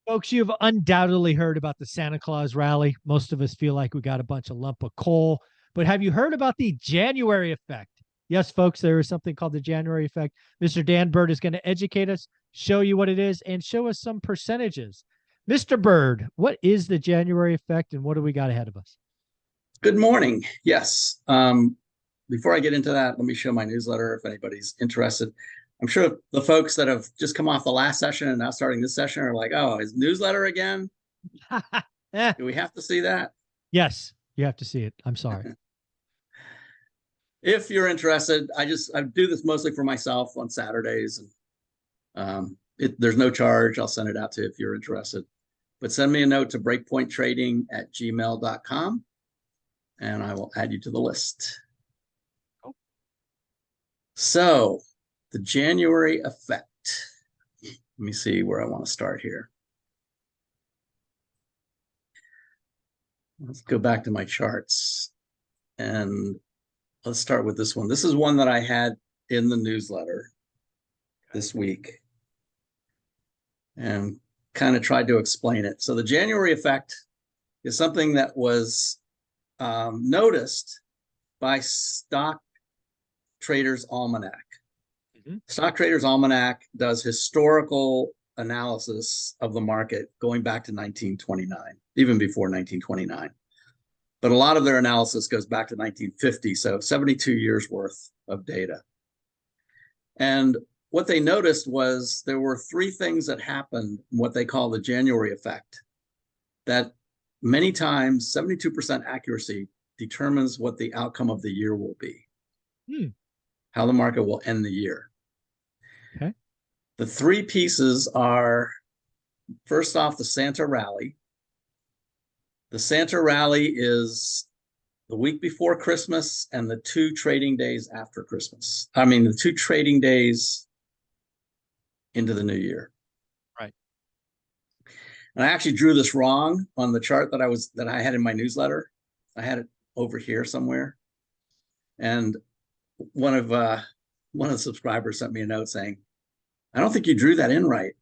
Folks, you've undoubtedly heard about the Santa Claus rally. Most of us feel like we got a bunch of lump of coal, but have you heard about the January effect? Yes, folks, there is something called the January effect. Mr. Dan Bird is going to educate us, show you what it is, and show us some percentages. Mr. Bird, what is the January effect and what do we got ahead of us? Good morning. Yes. Before I get into that, let me show my newsletter if anybody's interested. I'm sure the folks that have just come off the last session and now starting this session are like, oh, his newsletter again? Eh, Do we have to see that? yes, you have to see it. I'm sorry. If you're interested, I do this mostly for myself on Saturdays. And there's no charge. I'll send it out to you if you're interested. But send me a note to breakpointtrading@gmail.com and I will add you to the list. Oh. So the January effect. Let me see where I want to start here. Let's go back to my charts and let's start with this one. This is one that I had in the newsletter this week and kind of tried to explain it. So the January effect is something that was noticed by Stock Traders Almanac. Stock Traders Almanac does historical analysis of the market going back to 1929, even before 1929. But a lot of their analysis goes back to 1950, so 72 years worth of data. And what they noticed was there were three things that happened, what they call the January effect, that many times 72% accuracy determines what the outcome of the year will be, how the market will end the year. Okay. The three pieces are, first off, the Santa rally. The Santa rally is the week before Christmas and the 2 trading days after Christmas. I mean, the 2 trading days into the new year. Right. And I actually drew this wrong on the chart that I had in my newsletter. I had it over here somewhere. And one of the subscribers sent me a note saying, I don't think you drew that in right.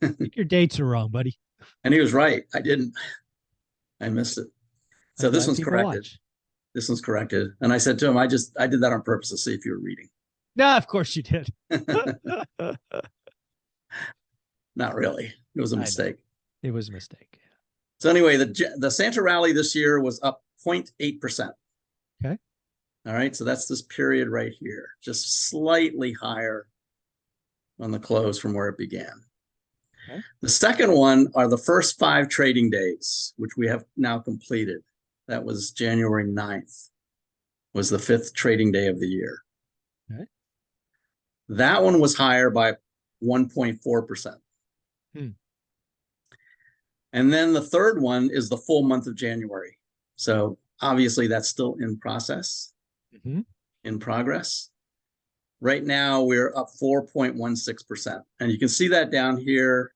I think your dates are wrong, buddy. And he was right. I didn't. I missed it. So this one's corrected. Watch. This one's corrected. And I said to him, I did that on purpose to see if you were reading. No, of course you did. Not really. It was a mistake. It was a mistake. So anyway, the Santa rally this year was up 0.8%. Okay. All right. So that's this period right here, just slightly higher on the close from where it began. Okay. The second one are the first 5 trading days, which we have now completed. That was January 9th, was the 5th trading day of the year. Okay. That one was higher by 1.4%. And then the third one is the full month of January. So obviously that's still in process, in progress. Right now we're up 4.16%. And you can see that down here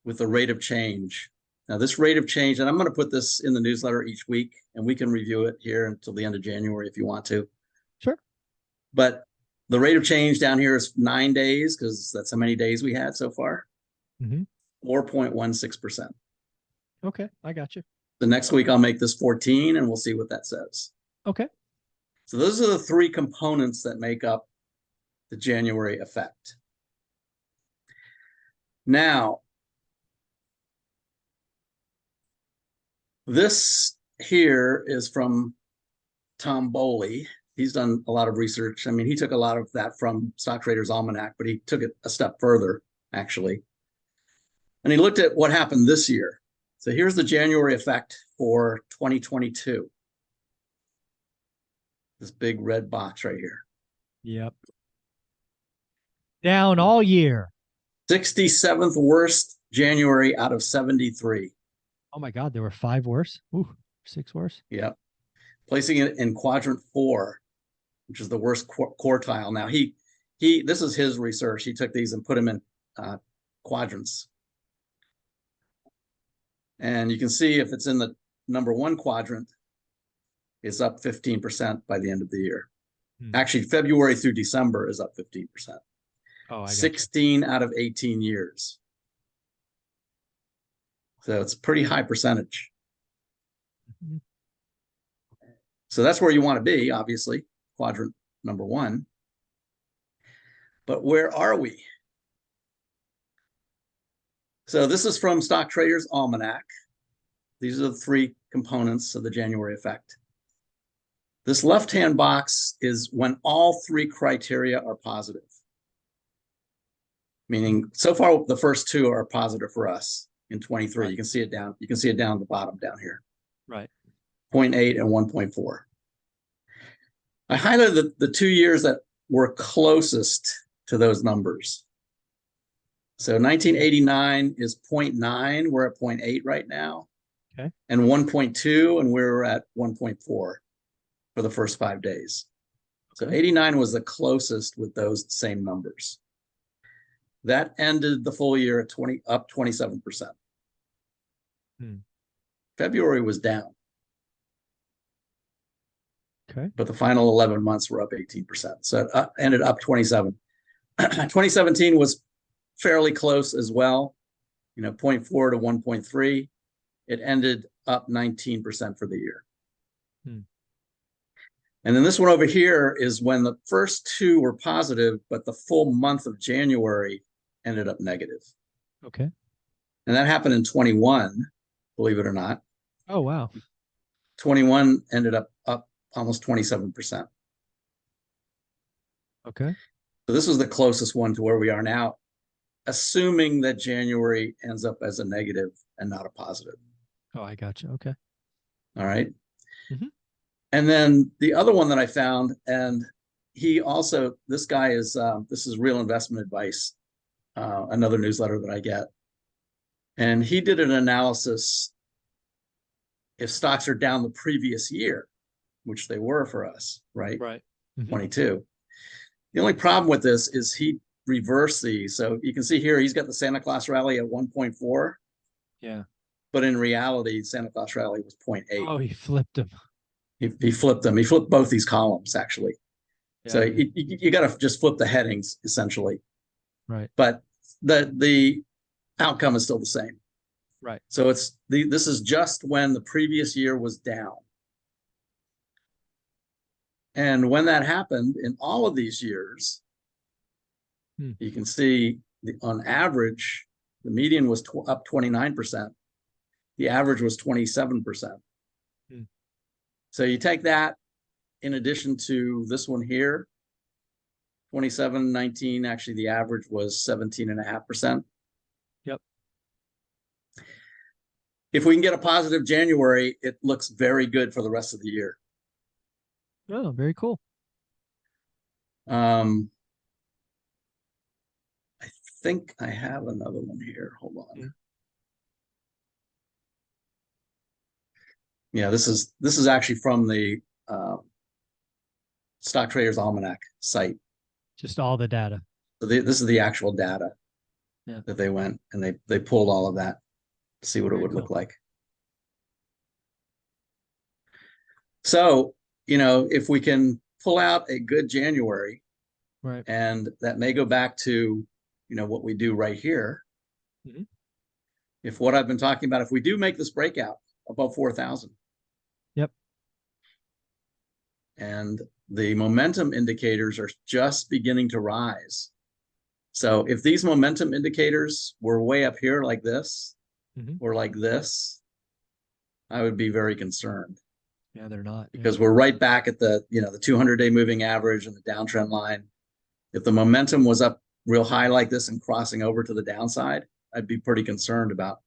with the rate of change. Now this rate of change, and I'm going to put this in the newsletter each week, and we can review it here until the end of January if you want to. Sure. But the rate of change down here is 9 days, because that's how many days we had so far. 4.16%. Okay, I got you. The next week I'll make this 14 and we'll see what that says. Okay. So those are the 3 components that make up the January effect. Now, this here is from Tom Bowley. He's done a lot of research. I mean, he took a lot of that from Stock Traders Almanac, but he took it a step further, actually. And he looked at what happened this year. So here's the January effect for 2022. This big red box right here. Yep. Down all year. 67th worst January out of 73. Oh my God, there were 5 worse. Ooh, 6 worse. Yep. Placing it in quadrant 4, which is the worst quartile. Now this is his research. He took these and put them in quadrants. And you can see if it's in the number 1 quadrant, it's up 15% by the end of the year. Actually, February through December is up 15%. Oh, 16 out of 18 years. So it's a pretty high percentage. Mhm. So that's where you want to be, obviously, quadrant number 1. But where are we? So this is from Stock Traders Almanac. These are the 3 components of the January effect. This left-hand box is when all 3 criteria are positive. Meaning, so far the first 2 are positive for us in 23. Right. You can see it down. You can see it down at the bottom down here. Right. 0.8 and 1.4. I highlighted the 2 years that were closest to those numbers. So 1989 is 0.9. We're at 0.8 right now. Okay. And 1.2, and we're at 1.4 for the first 5 days. So Okay. 89 was the closest with those same numbers. That ended the full year at up 27%. February was down. Okay. But the final 11 months were up 18%. So it ended up 27. 2017 was fairly close as well, 0.4 to 1.3. It ended up 19% for the year. And then this one over here is when the first 2 were positive, but the full month of January ended up negative. Okay. And that happened in 21, believe it or not. Oh, wow. 21 ended up almost 27%. Okay. So this was the closest one to where we are now, assuming that January ends up as a negative and not a positive. Oh, I got you. Okay. All right. Mhm. And then the other one that I found, and he also, this guy is, this is Real Investment Advice, another newsletter that I get. And he did an analysis if stocks are down the previous year, which they were for us, right? Right. Mhm. 22. The only problem with this is he reversed these. So you can see here, he's got the Santa Claus rally at 1.4. Yeah. But in reality, Santa Claus rally was 0.8. Oh, he flipped him. He flipped them. He flipped both these columns, actually. Yeah, So you got to just flip the headings, essentially. right. But the outcome is still the same. Right. So this is just when the previous year was down. And when that happened in all of these years, you can see on average, the median was up 29%. The average was 27%. So you take that in addition to this one here, 27, 19, actually the average was 17.5%. Yep. If we can get a positive January, it looks very good for the rest of the year. Oh, very cool. I think I have another one here. Hold on. Yeah, this is actually from the Stock Traders Almanac site. Just all the data. So this is the actual data that they went and they pulled all of that to see what it would look like. So, if we can pull out a good January, right, and that may go back to, what we do right here. If what I've been talking about, if we do make this breakout above 4,000. Yep. And the momentum indicators are just beginning to rise. So if these momentum indicators were way up here like this, or like this, I would be very concerned. Yeah, they're not. Because we're right back at the 200-day moving average and the downtrend line. If the momentum was up real high like this and crossing over to the downside, I'd be pretty concerned about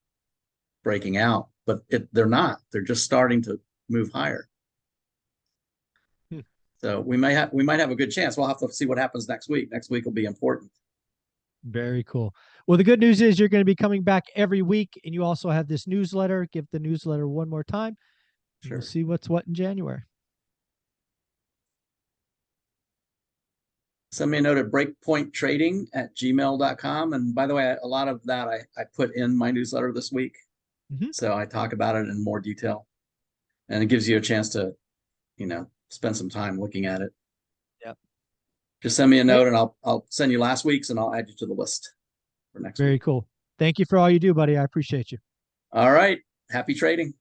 breaking out. But they're not. They're just starting to move higher. So we might have a good chance. We'll have to see what happens next week. Next week will be important. Very cool. Well, the good news is you're going to be coming back every week, and you also have this newsletter. Give the newsletter one more time. Sure. We'll see what's what in January. Send me a note at breakpointtrading@gmail.com. And by the way, a lot of that I put in my newsletter this week. So I talk about it in more detail. And it gives you a chance to, spend some time looking at it. Yep. Just send me a note and I'll send you last week's and I'll add you to the list for next week. Very cool. Thank you for all you do, buddy. I appreciate you. All right. Happy trading.